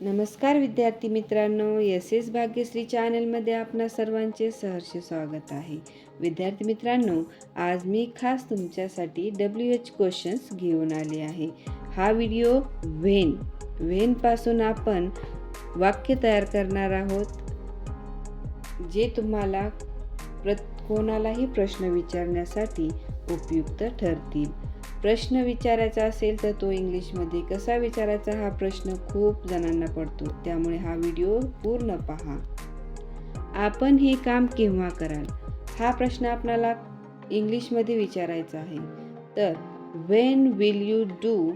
नमस्कार विद्यार्थी मित्रांनो, एस एस भाग्यश्री चॅनलमध्ये आपणा सर्वांचे सहर्ष स्वागत आहे. विद्यार्थी मित्रांनो, आज मी खास तुमच्यासाठी WH क्वेश्चन्स घेऊन आले आहे. हा व्हिडिओ व्हेनपासून आपण वाक्य तयार करणार आहोत, जे तुम्हाला कोणालाही प्रश्न विचारण्यासाठी उपयुक्त ठरतील. प्रश्न विचारायचा असेल तर तो इंग्लिशमध्ये कसा विचारायचा हा प्रश्न खूप जणांना पडतो, त्यामुळे हा व्हिडिओ पूर्ण पहा. आपण हे काम केव्हा कराल? हा प्रश्न आपल्याला इंग्लिशमध्ये विचारायचा आहे. तर when will you do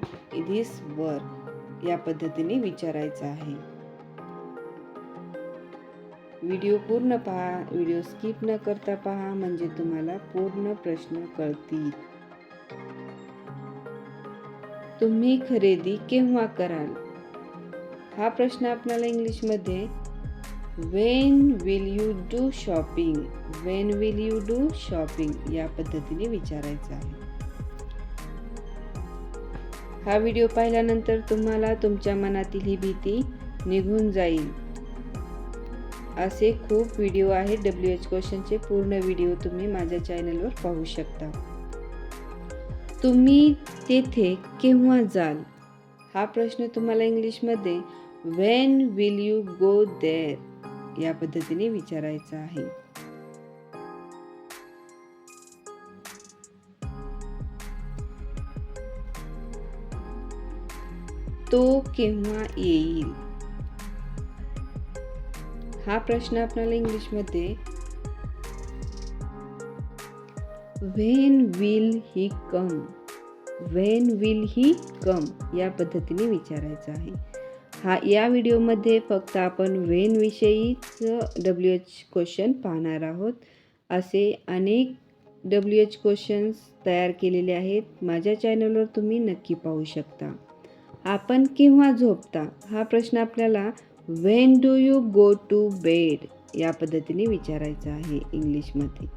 this work या पद्धतीने विचारायचं आहे. व्हिडिओ पूर्ण पहा, व्हिडिओ स्किप न करता पहा, म्हणजे तुम्हाला पूर्ण प्रश्न कळतील. तुम्ही खरेदी केव्हा कराल? हा प्रश्न आपल्याला इंग्लिशमध्ये when will you do shopping, when will you do shopping या पद्धतीने विचारायचा आहे. हा व्हिडिओ पाहिल्यानंतर तुम्हाला तुमच्या मनातील ही भीती निघून जाईल. असे खूप व्हिडिओ आहेत. WH क्वेश्चनचे पूर्ण व्हिडिओ तुम्ही माझ्या चॅनलवर पाहू शकता. तुम्ही तेथे केव्हा जाल? हा प्रश्न तुम्हाला इंग्लिशमध्ये when will you go there या पद्धतीने विचारायचा आहे. तो केव्हा येईल? हा प्रश्न आपल्याला इंग्लिशमध्ये when will he come, when will he come या पद्धतीने विचारायचं आहे. या व्हिडिओमध्ये फक्त आपण व्हेन विषयीच WH क्वेश्चन पाहणार आहोत. असे अनेक WH क्वेश्चन्स तयार केलेले आहेत. माझ्या चॅनलवर तुम्ही नक्की पाहू शकता. आपण केव्हा झोपता? हा प्रश्न आपल्याला when do you go to bed या पद्धतीने विचारायचा आहे इंग्लिशमध्ये.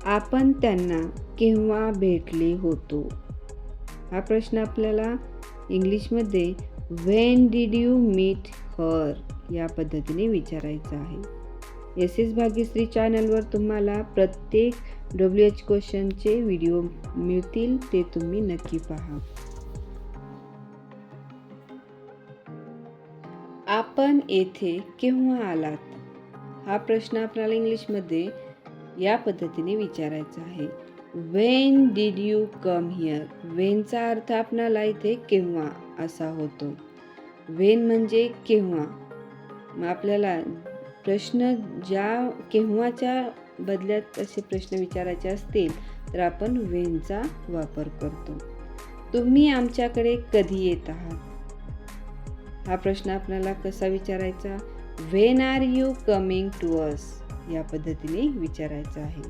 आपण त्यांना केव्हा भेटले होतो? हा प्रश्न आपल्याला इंग्लिशमध्ये when did you meet her या पद्धतीने विचारायचा आहे. SS भाग्यश्री चॅनलवर तुम्हाला प्रत्येक WH क्वेश्चनचे व्हिडिओ मिळतील, ते तुम्ही नक्की पहा. आपण येथे केव्हा आलात? हा प्रश्न आपल्याला इंग्लिशमध्ये या पद्धतीने विचारायचा आहे. When did you come here? व्हेनचा अर्थ आपल्याला इथे केव्हा असा होतो. व्हेन म्हणजे केव्हा. मग आपल्याला प्रश्न ज्या केव्हाच्या बदल्यात असे प्रश्न विचारायचे असतील तर आपण व्हेनचा वापर करतो. तुम्ही आमच्याकडे कधी येत आहात? हा प्रश्न आपल्याला कसा विचारायचा? When are you coming to us या पद्धतीने विचारायचं आहे.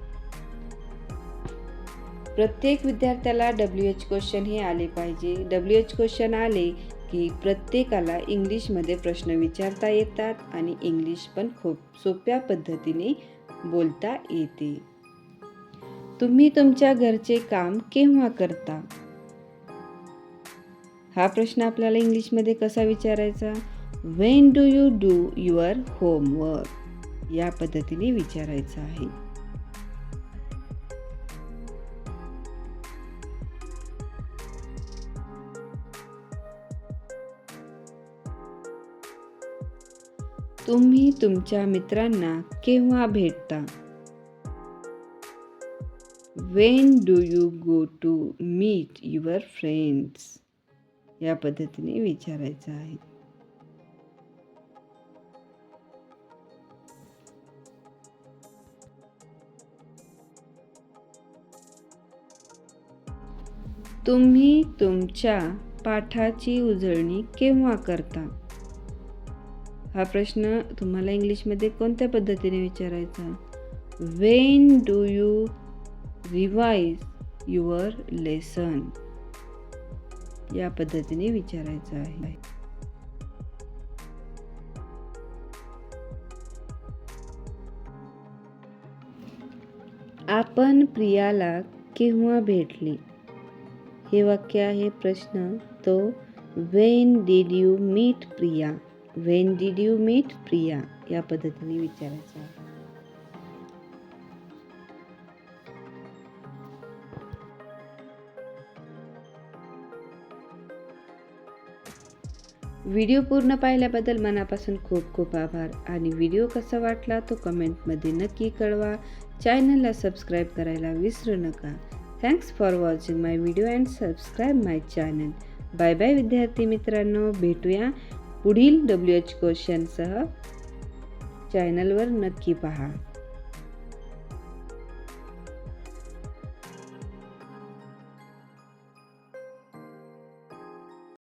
प्रत्येक विद्यार्थ्याला WH क्वेश्चन हे आले पाहिजे. WH क्वेश्चन आले की प्रत्येकाला इंग्लिशमध्ये प्रश्न विचारता येतात आणि इंग्लिश पण खूप सोप्या पद्धतीने बोलता येते. तुम्ही तुमच्या घरचे काम केव्हा करता? हा प्रश्न आपल्याला इंग्लिशमध्ये कसा विचारायचा? When do you do your homework या पद्धतीने विचारायचा आहे. तुम्ही तुमच्या मित्रांना केव्हा भेटता? When do you go to meet your friends या पद्धतीने विचारायचं आहे. तुम्ही तुमच्या पाठाची उजळणी केव्हा करता? हा प्रश्न तुम्हाला इंग्लिशमध्ये कोणत्या पद्धतीने विचारायचा? When do you revise your lesson या पद्धतीने विचारायचं आहे. आपण प्रियाला केव्हा भेटले? हे वाक्य आहे प्रश्न तो when did you meet Priya? When did you meet Priya या पद्धतीने विचारायचं आहे. व्हिडिओ पूर्ण पाहिल्याबद्दल मनापासून खूप खूप आभार आणि व्हिडिओ कसा वाटला तो कमेंटमध्ये नक्की कळवा. चॅनलला सबस्क्राईब करायला विसरू नका. Thanks for watching my video and subscribe my channel. Bye bye विद्यार्थी मित्रांनो. भेटूया पुढील WH क्वेश्चनसह. चॅनलवर नक्की पहा.